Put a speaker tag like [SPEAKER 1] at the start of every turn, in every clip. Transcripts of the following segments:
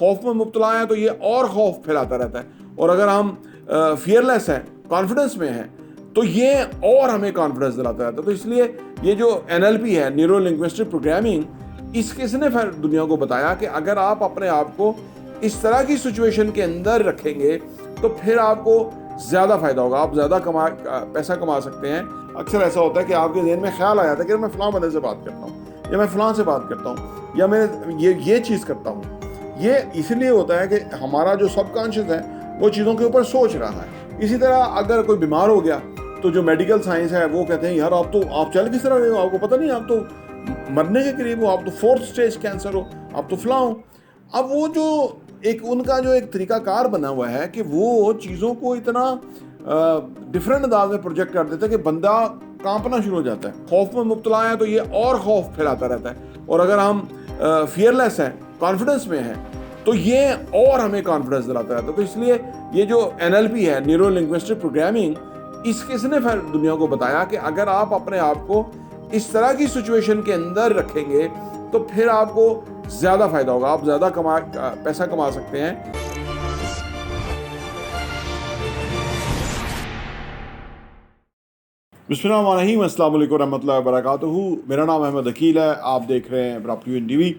[SPEAKER 1] खौफ में मुब्तला हैं तो ये और खौफ फैलाता रहता है, और अगर हम फियरलेस हैं, कॉन्फिडेंस में हैं, तो ये और हमें कॉन्फिडेंस दिलाता रहता है। तो इसलिए ये जो NLP है, न्यूरो लिंग्विस्टिक प्रोग्रामिंग, किसने फिर दुनिया को बताया कि अगर आप अपने आप को इस तरह की सिचुएशन के अंदर रखेंगे तो फिर आपको ज़्यादा फायदा होगा, आप ज़्यादा पैसा कमा सकते हैं। अक्सर ऐसा होता है कि आपके ज़हन में ख्याल आ जाता है कि मैं फ़लाँ बंदे से बात करता हूँ, या मैं फ़लाँ से बात करता हूँ, या मैं ये चीज़ करता हूँ। ये इसलिए होता है कि हमारा जो सबकॉन्शियस है वो चीज़ों के ऊपर सोच रहा है। इसी तरह अगर कोई बीमार हो गया तो जो मेडिकल साइंस है वो कहते हैं यार आप चल किस तरह रहे हो, आपको पता नहीं, आप तो मरने के करीब हो, आप तो 4th स्टेज कैंसर हो, आप तो फलां हो। अब वो जो उनका जो एक तरीकाकार बना हुआ है कि वो चीज़ों को इतना डिफरेंट अंदाज में प्रोजेक्ट कर देता है कि बंदा कांपना शुरू हो जाता है। खौफ में मुब्तला है तो ये और खौफ फैलाता रहता है, और अगर हम फियरलेस हैं, कॉन्फिडेंस में हैं, तो ये और हमें कॉन्फिडेंस दिलाता रहता है। तो इसलिए ये जो NLP है, न्यूरो लिंग्विस्टिक प्रोग्रामिंग, किसने फिर दुनिया को बताया कि अगर आप अपने आप को इस तरह की सिचुएशन के अंदर रखेंगे तो फिर आपको ज़्यादा फायदा होगा, आप ज़्यादा पैसा कमा सकते हैं। बिस्मिल्लाहिर्रहमानिर्रहीम, अस्सलाम वालेकुम रहमतुल्लाहि व बरकातुहू। मेरा नाम अहमद अकील है, आप देख रहे हैं property in TV.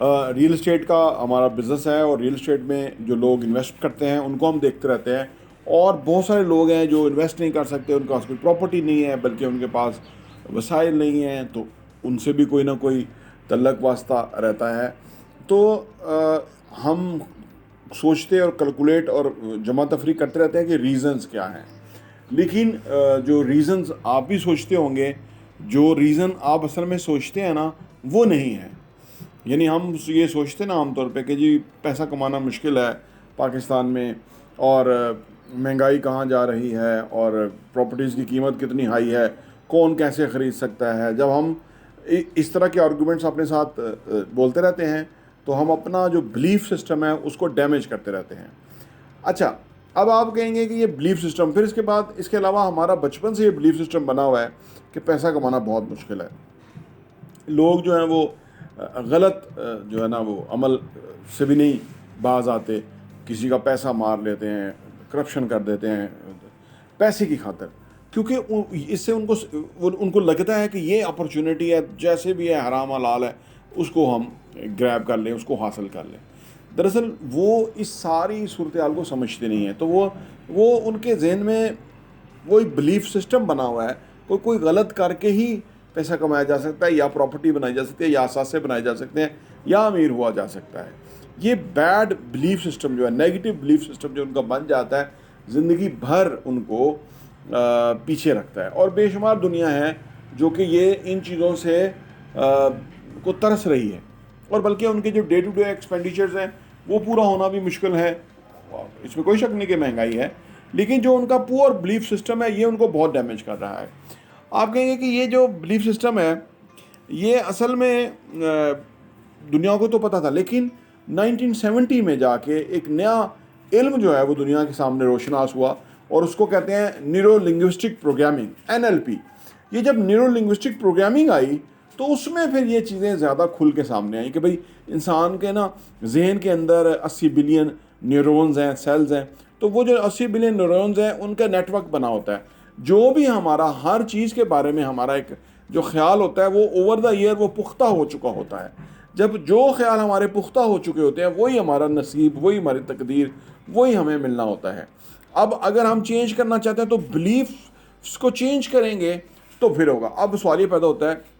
[SPEAKER 1] Real estate का हमारा बिज़नेस है, और रियल एस्टेट में जो लोग इन्वेस्ट करते हैं उनको हम देखते रहते हैं। और बहुत सारे लोग हैं जो इन्वेस्ट नहीं कर सकते, उनके पास कोई प्रॉपर्टी नहीं है, बल्कि उनके पास वसाइल नहीं हैं, तो उनसे भी कोई ना कोई तल्लक वास्ता रहता है। तो हम सोचते और कैलकुलेट और जमा तफरी करते रहते हैं कि रीज़न्स क्या हैं, लेकिन जो रीज़न्स आप भी सोचते होंगे, जो रीज़न आप असल में सोचते हैं ना, वो नहीं है। यानी हम ये सोचते ना आमतौर पे कि जी पैसा कमाना मुश्किल है पाकिस्तान में, और महंगाई कहाँ जा रही है, और प्रॉपर्टीज़ की कीमत कितनी हाई है, कौन कैसे ख़रीद सकता है। जब हम इस तरह के आर्गूमेंट्स अपने साथ बोलते रहते हैं तो हम अपना जो बिलीफ सिस्टम है उसको डैमेज करते रहते हैं। अच्छा, अब आप कहेंगे कि ये बिलीफ सिस्टम, फिर इसके बाद इसके अलावा हमारा बचपन से ये बिलीफ सिस्टम बना हुआ है कि पैसा कमाना बहुत मुश्किल है। लोग जो हैं वो गलत जो है ना वो अमल से भी नहीं बाज आते, किसी का पैसा मार लेते हैं, करप्शन कर देते हैं पैसे की खातिर, क्योंकि इससे उनको लगता है कि ये अपॉर्चुनिटी है, जैसे भी है हराम हलाल है, उसको हम ग्रैब कर लें, उसको हासिल कर लें। दरअसल वो इस सारी सूरत हाल को समझते नहीं हैं। तो वो उनके जहन में वही बिलीफ सिस्टम बना हुआ है, कोई गलत करके ही पैसा कमाया जा सकता है, या प्रॉपर्टी बनाई जा सकती है, या असासे बनाए जा सकते हैं, या अमीर हुआ जा सकता है। ये बैड बिलीफ सिस्टम जो है, नेगेटिव बिलीफ सिस्टम जो उनका बन जाता है, ज़िंदगी भर उनको पीछे रखता है। और बेशुमार दुनिया है जो कि ये इन चीज़ों से को तरस रही है, और बल्कि उनके जो डे टू डे एक्सपेंडिचर्स हैं वो पूरा होना भी मुश्किल है। इसमें कोई शक नहीं कि महंगाई है, लेकिन जो उनका पुअर बिलीफ सिस्टम है ये उनको बहुत डैमेज कर रहा है। आप कहेंगे कि ये जो बिलीफ सिस्टम है ये असल में दुनिया को तो पता था, लेकिन 1970 में जाके एक नया इल्म जो है वो दुनिया के सामने रोशनास हुआ, और उसको कहते हैं न्यूरो लिंग्विस्टिक प्रोग्रामिंग, NLP। ये जब न्यूरो लिंग्विस्टिक प्रोग्रामिंग आई तो उसमें फिर ये चीज़ें ज़्यादा खुल के सामने आई कि भाई इंसान के ना जहन के अंदर 80 बिलियन न्यूरॉन्स हैं, सेल्स हैं। तो वो जो 80 बिलियन न्यूरॉन्स हैं उनका नेटवर्क बना होता है। जो भी हमारा हर चीज़ के बारे में हमारा एक जो ख्याल होता है वो ओवर द ईयर वो पुख्ता हो चुका होता है। जब जो ख्याल हमारे पुख्ता हो चुके होते हैं वही हमारा नसीब, वही हमारी तकदीर, वही हमें मिलना होता है। अब अगर हम चेंज करना चाहते हैं तो बिलीफ को चेंज करेंगे तो फिर होगा। अब सवाल ये पैदा होता है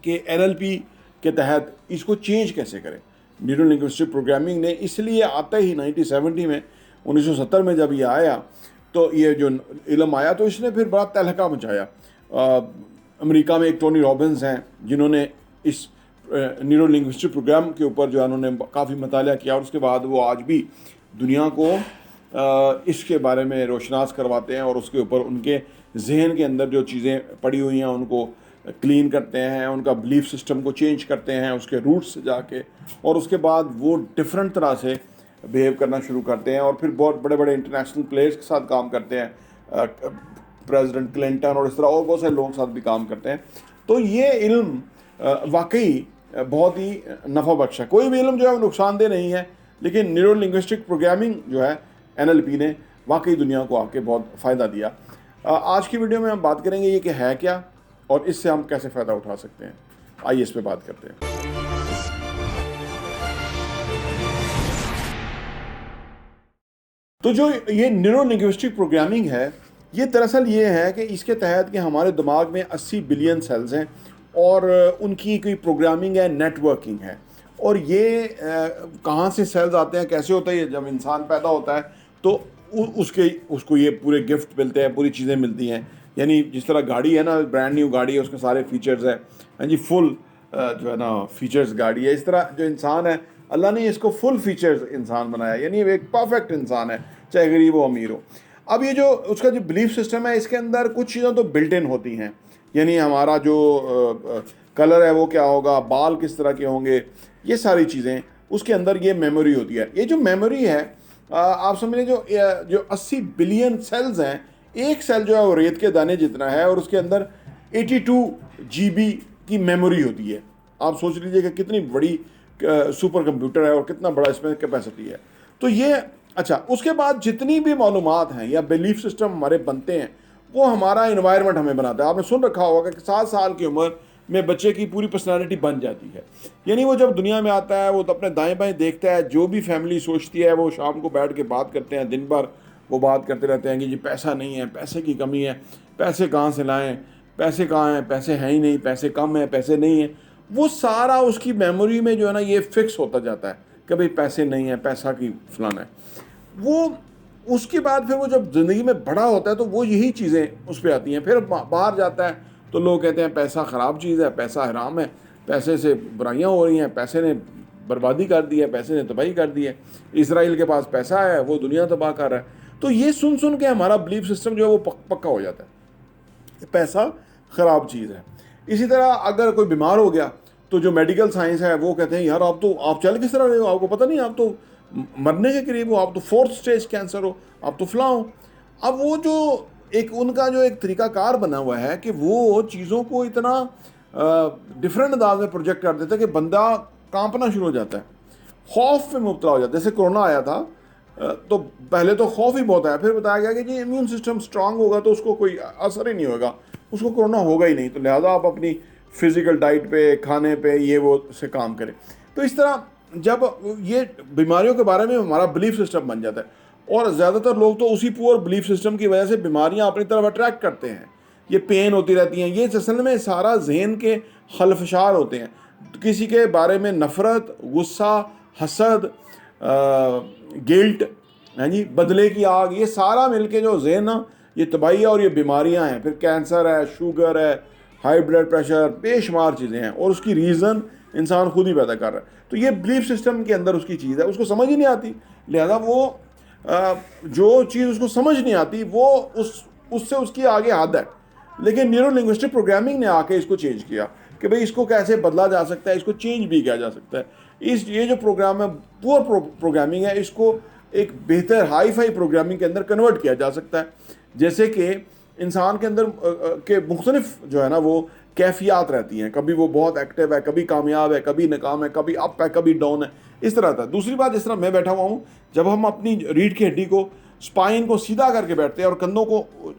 [SPEAKER 1] कि NLP के तहत इसको चेंज कैसे करें। न्यूरो लिंग्विस्टिक प्रोग्रामिंग ने इसलिए आता ही 1970 में, 1970 में जब ये आया तो ये जो इल्म आया तो इसने फिर बड़ा तहलका मचाया। अमेरिका में एक टोनी रॉबिन्स हैं जिन्होंने इस न्यूरो लिंग्विस्टिक प्रोग्राम के ऊपर जो है उन्होंने काफ़ी मतालिया किया, और उसके बाद वो आज भी दुनिया को इसके बारे में रोशनास करवाते हैं, और उसके ऊपर उनके जहन के अंदर जो चीज़ें पड़ी हुई हैं उनको क्लीन करते हैं, उनका बिलीफ सिस्टम को चेंज करते हैं उसके रूट्स से जाके, और उसके बाद वो डिफरेंट तरह से बिहेव करना शुरू करते हैं, और फिर बहुत बड़े बड़े इंटरनेशनल प्लेयर्स के साथ काम करते हैं, प्रेसिडेंट क्लिंटन और इस तरह और बहुत सारे लोगों के साथ भी काम करते हैं। तो ये इल्म वाकई बहुत ही नफ़ा बख्श है। कोई भी इल्म जो है वो नुकसानदेह नहीं है, लेकिन न्यूरो लिंग्विस्टिक प्रोग्रामिंग जो है NLP ने वाकई दुनिया को आके बहुत फ़ायदा दिया। आज की वीडियो में हम बात करेंगे ये कि है क्या और इससे हम कैसे फ़ायदा उठा सकते हैं। आइए इस पर बात करते हैं। तो जो ये न्यूरो लिंग्विस्टिक प्रोग्रामिंग है, ये दरअसल ये है कि इसके तहत कि हमारे दिमाग में 80 बिलियन सेल्स हैं और उनकी कोई प्रोग्रामिंग है, नेटवर्किंग है। और ये कहाँ से सेल्स आते हैं, कैसे होता है, ये जब इंसान पैदा होता है तो उसको ये पूरे गिफ्ट मिलते हैं, पूरी चीज़ें मिलती हैं। यानी जिस तरह गाड़ी है ना, ब्रांड न्यू गाड़ी है, उसके सारे फीचर्स हैं, हाँ जी, फुल जो है ना फीचर्स गाड़ी है। इस तरह जो इंसान है, अल्लाह ने इसको फुल फीचर्स इंसान बनाया, यानी एक परफेक्ट इंसान है, चाहे गरीब हो अमीर हो। अब ये जो उसका जो बिलीफ सिस्टम है, इसके अंदर कुछ चीज़ें तो बिल्ट इन होती हैं, यानी हमारा जो कलर है वो क्या होगा, बाल किस तरह के होंगे, ये सारी चीज़ें उसके अंदर ये मेमोरी होती है। ये जो मेमोरी है, आप समझ लें जो 80 बिलियन सेल्स हैं, एक सेल जो है वो रेत के दाने जितना है और उसके अंदर 82 GB की मेमोरी होती है। आप सोच लीजिए कि कितनी बड़ी सुपर कंप्यूटर है और कितना बड़ा इसमें कैपेसिटी है। तो ये अच्छा, उसके बाद जितनी भी मालूमात हैं या बिलीफ सिस्टम हमारे बनते हैं, वो हमारा इन्वायरमेंट हमें बनाता है। आपने सुन रखा होगा कि 7 साल की उम्र में बच्चे की पूरी पर्सनालिटी बन जाती है। यानी वो जब दुनिया में आता है, वो तो अपने दाएं बाएं देखता है, जो भी फैमिली सोचती है वो शाम को बैठ के बात करते हैं, दिन भर वो बात करते रहते हैं कि जी पैसा नहीं है, पैसे की कमी है, पैसे कहाँ से लाएं, पैसे कहाँ हैं, पैसे हैं ही नहीं, पैसे कम हैं, पैसे नहीं हैं। वो सारा उसकी मेमोरी में जो है ना ये फिक्स होता जाता है कि भाई पैसे नहीं है, पैसा की फलाना है। वो उसके बाद फिर वो जब ज़िंदगी में बड़ा होता है तो वो यही चीज़ें उस पर आती हैं। फिर बाहर जाता है तो लोग कहते हैं पैसा ख़राब चीज़ है, पैसा हराम है, पैसे से बुराइयां हो रही हैं, पैसे ने बर्बादी कर दी है, पैसे ने तबाही कर दी है, इसराइल के पास पैसा है, वो दुनिया तबाह कर रहा है। तो ये सुन सुन के हमारा बिलीफ सिस्टम जो है वो पक्का हो जाता है, पैसा ख़राब चीज़ है। इसी तरह अगर कोई बीमार हो गया तो जो मेडिकल साइंस है वो कहते हैं यार आप चल किस तरह रहे हो, आपको पता नहीं, आप तो मरने के करीब हो, आप तो 4th स्टेज कैंसर हो, आप तो फलां हो। अब वो जो एक उनका जो एक तरीकाकार बना हुआ है कि वो चीज़ों को इतना डिफरेंट अंदाज में प्रोजेक्ट कर देता है कि बंदा कांपना शुरू हो जाता है, खौफ में मुब्तला हो जाता है। जैसे कोरोना आया था तो पहले तो खौफ ही बहुत आया, फिर बताया गया कि जी इम्यून सिस्टम स्ट्रांग होगा तो उसको कोई असर ही नहीं होगा, उसको कोरोना होगा ही नहीं, तो लिहाजा आप अपनी फिज़िकल डाइट पे, खाने पे, ये वो से काम करें। तो इस तरह जब ये बीमारियों के बारे में हमारा बिलीफ सिस्टम बन जाता है और ज़्यादातर लोग तो उसी पुअर बिलीफ सिस्टम की वजह से बीमारियां अपनी तरफ अट्रैक्ट करते हैं। ये पेन होती रहती हैं, ये असल में सारा जहन के खलफशार होते हैं। किसी के बारे में नफ़रत, गुस्सा, हसद, गिल्ट, है जी, बदले की आग, ये सारा मिलके जो जहन ये तबाही और ये बीमारियां हैं। फिर कैंसर है, शुगर है, हाई ब्लड प्रेशर, बेशुमार चीज़ें हैं और उसकी रीज़न इंसान खुद ही पैदा कर रहा है। तो ये बिलीफ सिस्टम के अंदर उसकी चीज़ है, उसको समझ ही नहीं आती, लिहाजा वो जो चीज़ उसको समझ नहीं आती वो उससे उसकी आगे हद है। लेकिन न्यूरो लिंग्विस्टिक प्रोग्रामिंग ने आके इसको चेंज किया कि भाई इसको कैसे बदला जा सकता है, इसको चेंज भी किया जा सकता है। ये जो प्रोग्राम है, पुअर प्रोग्रामिंग है, इसको एक बेहतर हाई फाई प्रोग्रामिंग के अंदर कन्वर्ट किया जा सकता है। जैसे कि इंसान के अंदर के मुख्तलिफ जो है ना वो कैफियत रहती हैं, कभी वो बहुत एक्टिव है, कभी कामयाब है, कभी नाकाम है, कभी अप है, कभी डाउन है, इस तरह था। दूसरी बात, जिस तरह मैं बैठा हुआ हूँ, जब हम अपनी रीढ़ की हड्डी को, स्पाइन को सीधा करके बैठते हैं और कंधों को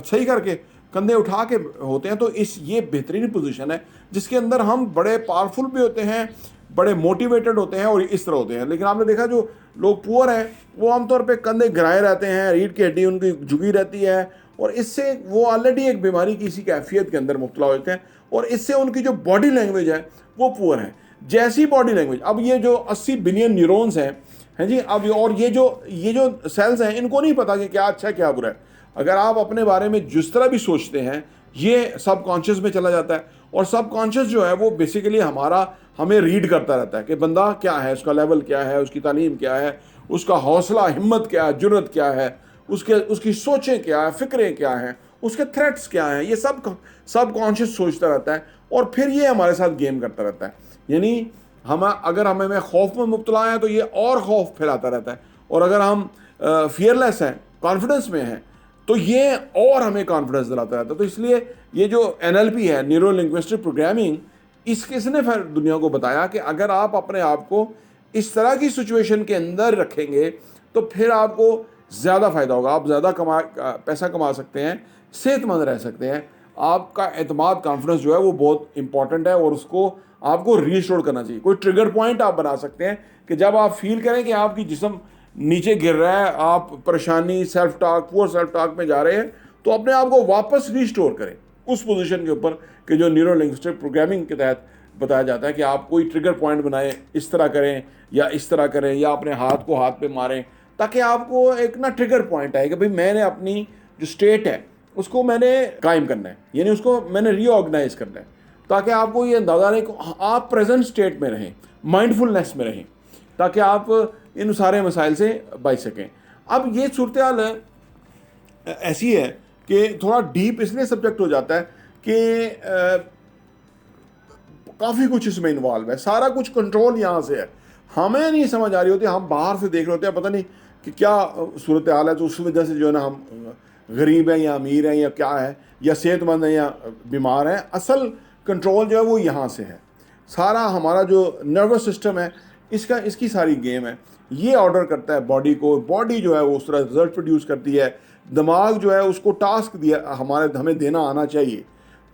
[SPEAKER 1] सही करके कंधे उठा के होते हैं, तो ये बेहतरीन पोजीशन है जिसके अंदर हम बड़े पावरफुल भी होते हैं, बड़े मोटिवेटेड होते हैं और इस तरह होते हैं। लेकिन आपने देखा जो लोग पुअर हैं वो आमतौर पे कंधे गिराए रहते हैं, रीढ़ की हड्डी उनकी झुकी रहती है और इससे वो ऑलरेडी एक बीमारी की इसी कैफियत के अंदर मुब्तला होते हैं और इससे उनकी जो बॉडी लैंग्वेज है वो पुअर है। जैसी बॉडी लैंग्वेज, अब ये जो 80 बिलियन न्यूरॉन्स हैं जी, अब और ये जो सेल्स हैं, इनको नहीं पता कि क्या अच्छा क्या बुरा है। अगर आप अपने बारे में जिस तरह भी सोचते हैं ये सबकॉन्शियस में चला जाता है और सबकॉन्शियस जो है वो बेसिकली हमें रीड करता रहता है कि बंदा क्या है, उसका लेवल क्या है, उसकी तालीम क्या है, उसका हौसला हिम्मत क्या है, जुर्रत क्या है, उसकी सोचें क्या है, फ़िक्रें क्या हैं, उसके थ्रेट्स क्या हैं, ये सब कॉन्शियस सोचता रहता है और फिर ये हमारे साथ गेम करता रहता है। यानी अगर हमें खौफ में मुब्तला हैं तो ये और खौफ फैलाता रहता है और अगर हम फियरलेस हैं, कॉन्फिडेंस में हैं, तो ये और हमें कॉन्फिडेंस दिलाता रहता है। तो इसलिए ये जो NLP है, न्यूरो लिंग्विस्टिक प्रोग्रामिंग, किसने फिर दुनिया को बताया कि अगर आप अपने आप को इस तरह की सिचुएशन के अंदर रखेंगे तो फिर आपको ज़्यादा फ़ायदा होगा, आप ज़्यादा पैसा कमा सकते हैं, सेहतमंद रह सकते हैं। आपका एतमाद, कॉन्फिडेंस जो है वो बहुत इंपॉर्टेंट है और उसको आपको रीस्टोर करना चाहिए। कोई ट्रिगर पॉइंट आप बना सकते हैं कि जब आप फील करें कि आपकी जिस्म नीचे गिर रहा है, आप परेशानी, self talk, poor self talk में जा रहे हैं, तो अपने आप को वापस रीस्टोर करें उस पोजीशन के ऊपर कि जो न्यूरो लिंग्विस्टिक प्रोग्रामिंग के तहत बताया जाता है कि आप कोई ट्रिगर पॉइंट बनाएं, इस तरह करें या इस तरह करें, या अपने हाथ को हाथ पे मारें, ताकि आपको एक ना ट्रिगर पॉइंट आए कि भाई मैंने अपनी जो स्टेट है उसको मैंने कायम करना है, यानी उसको मैंने रीऑर्गेनाइज करना है, ताकि आपको ये अंदाज़ा नहीं कि आप प्रेजेंट स्टेट में रहें, माइंडफुलनेस में रहें, ताकि आप इन सारे मसाइल से बच सकें। अब ये सूरत हाल ऐसी है कि थोड़ा डीप इसलिए सब्जेक्ट हो जाता है कि काफ़ी कुछ इसमें इन्वॉल्व है, सारा कुछ कंट्रोल यहाँ से है, हमें नहीं समझ आ रही होती, हम बाहर से देख रहे होते हैं, पता नहीं कि क्या सूरत हाल है, तो उस वजह से जो है ना हम गरीब हैं या अमीर हैं या क्या है, या सेहतमंद हैं या बीमार हैं। असल कंट्रोल जो है वो यहाँ से है। सारा हमारा जो नर्वस सिस्टम है इसकी सारी गेम है, ये ऑर्डर करता है बॉडी को, बॉडी जो है वो उस तरह रिजल्ट प्रोड्यूस करती है, दिमाग जो है उसको टास्क दिया हमें देना आना चाहिए,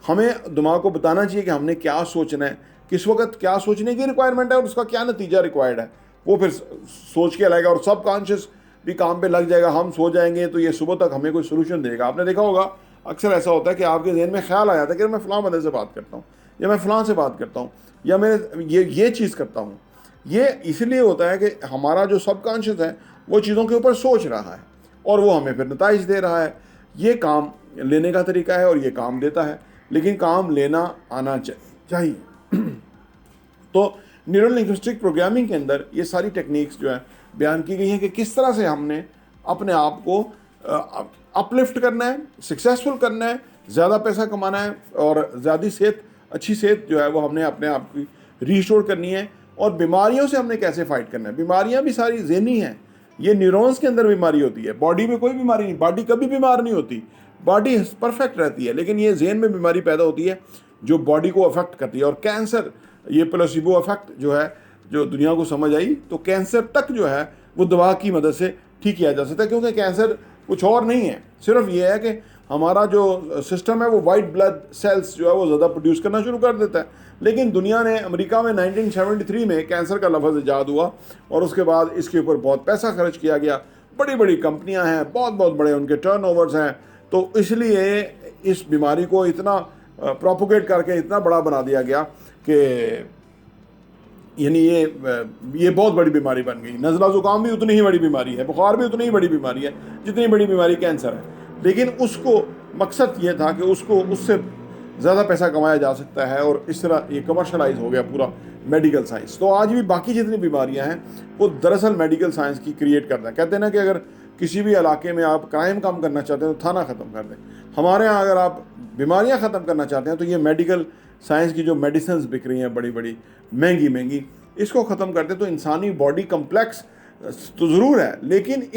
[SPEAKER 1] हमें दिमाग को बताना चाहिए कि हमने क्या सोचना है, किस वक्त क्या सोचने की रिक्वायरमेंट है और उसका क्या नतीजा रिक्वायर्ड है, वो फिर सोच के लाएगा और सब कॉन्शियस भी काम पे लग जाएगा। हम सो जाएंगे तो ये सुबह तक हमें कोई सोल्यूशन देगा। आपने देखा होगा अक्सर ऐसा होता है कि आपके जहन में ख्याल आ जाता है कि मैं फ़लाँ बंदे से बात करता हूँ, या मैं फ़लाँ से बात करता हूँ, या मैं ये चीज़ करता हूँ। ये इसलिए होता है कि हमारा जो सबकॉन्शियस है वो चीज़ों के ऊपर सोच रहा है और वो हमें फिर नताइज दे रहा है। ये काम लेने का तरीका है और ये काम देता है, लेकिन काम लेना आना चाहिए। तो न्यूरो लिंग्विस्टिक प्रोग्रामिंग के अंदर ये सारी टेक्निक्स जो है बयान की गई हैं कि किस तरह से हमने अपने आप को अपलिफ्ट करना है, सक्सेसफुल करना है, ज़्यादा पैसा कमाना है और ज़्यादा अच्छी सेहत जो है वो हमने अपने आप की रीस्टोर करनी है। और बीमारियों से हमने कैसे फ़ाइट करना है। बीमारियां भी सारी ज़हनी हैं, ये न्यूरॉन्स के अंदर बीमारी होती है, बॉडी में कोई बीमारी नहीं, बॉडी कभी बीमार नहीं होती, बॉडी परफेक्ट रहती है, लेकिन ये जहन में बीमारी पैदा होती है जो बॉडी को अफेक्ट करती है। और कैंसर, ये प्लेसिबो इफेक्ट जो है, जो दुनिया को समझ आई, तो कैंसर तक जो है वो दवा की मदद से ठीक किया जा सकता है, क्योंकि कैंसर कुछ और नहीं है, सिर्फ ये है कि हमारा जो सिस्टम है वो वाइट ब्लड सेल्स जो है वो ज़्यादा प्रोड्यूस करना शुरू कर देता है। लेकिन दुनिया ने, अमेरिका में 1973 में कैंसर का लफ्ज़ ईजाद हुआ और उसके बाद इसके ऊपर बहुत पैसा खर्च किया गया, बड़ी बड़ी कंपनियां हैं, बहुत बहुत बड़े उनके टर्नओवर्स हैं, तो इसलिए इस बीमारी को इतना प्रोपोगेट करके इतना बड़ा बना दिया गया कि यानी ये बहुत बड़ी बीमारी बन गई। नज़ला ज़ुकाम भी उतनी ही बड़ी बीमारी है, बुखार भी उतनी ही बड़ी बीमारी है जितनी बड़ी बीमारी कैंसर है। लेकिन उसको मकसद ये था कि उससे ज़्यादा पैसा कमाया जा सकता है और इस तरह ये कमर्शलाइज हो गया पूरा मेडिकल साइंस। तो आज भी बाकी जितनी बीमारियां हैं वो दरअसल मेडिकल साइंस की क्रिएट करता है। कहते हैं ना कि अगर किसी भी इलाके में आप क्राइम कम करना चाहते हैं तो थाना ख़त्म कर दें। हमारे यहाँ अगर आप बीमारियाँ ख़त्म करना चाहते हैं तो ये मेडिकल साइंस की जो मेडिसिन बिक रही हैं बड़ी बड़ी महंगी, इसको ख़त्म कर दें तो इंसानी बॉडी कम्प्लेक्स तो ज़रूर है, लेकिन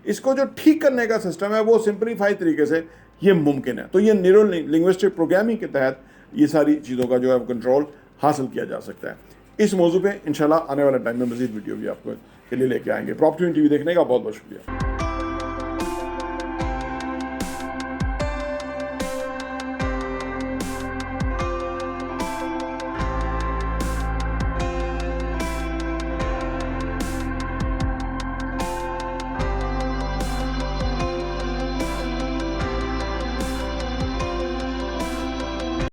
[SPEAKER 1] इसको जो ठीक करने का सिस्टम है वो सिंप्लीफाई तरीके से ये मुमकिन है। तो ये न्यूरो लिंग्विस्टिक प्रोग्रामिंग के तहत ये सारी चीज़ों का जो है कंट्रोल हासिल किया जा सकता है। इस मौजू पे इंशाल्लाह आने वाले टाइम में मज़ीद वीडियो भी आपको के लिए लेके आएंगे। प्रॉपर्टी टीवी देखने का बहुत बहुत शुक्रिया।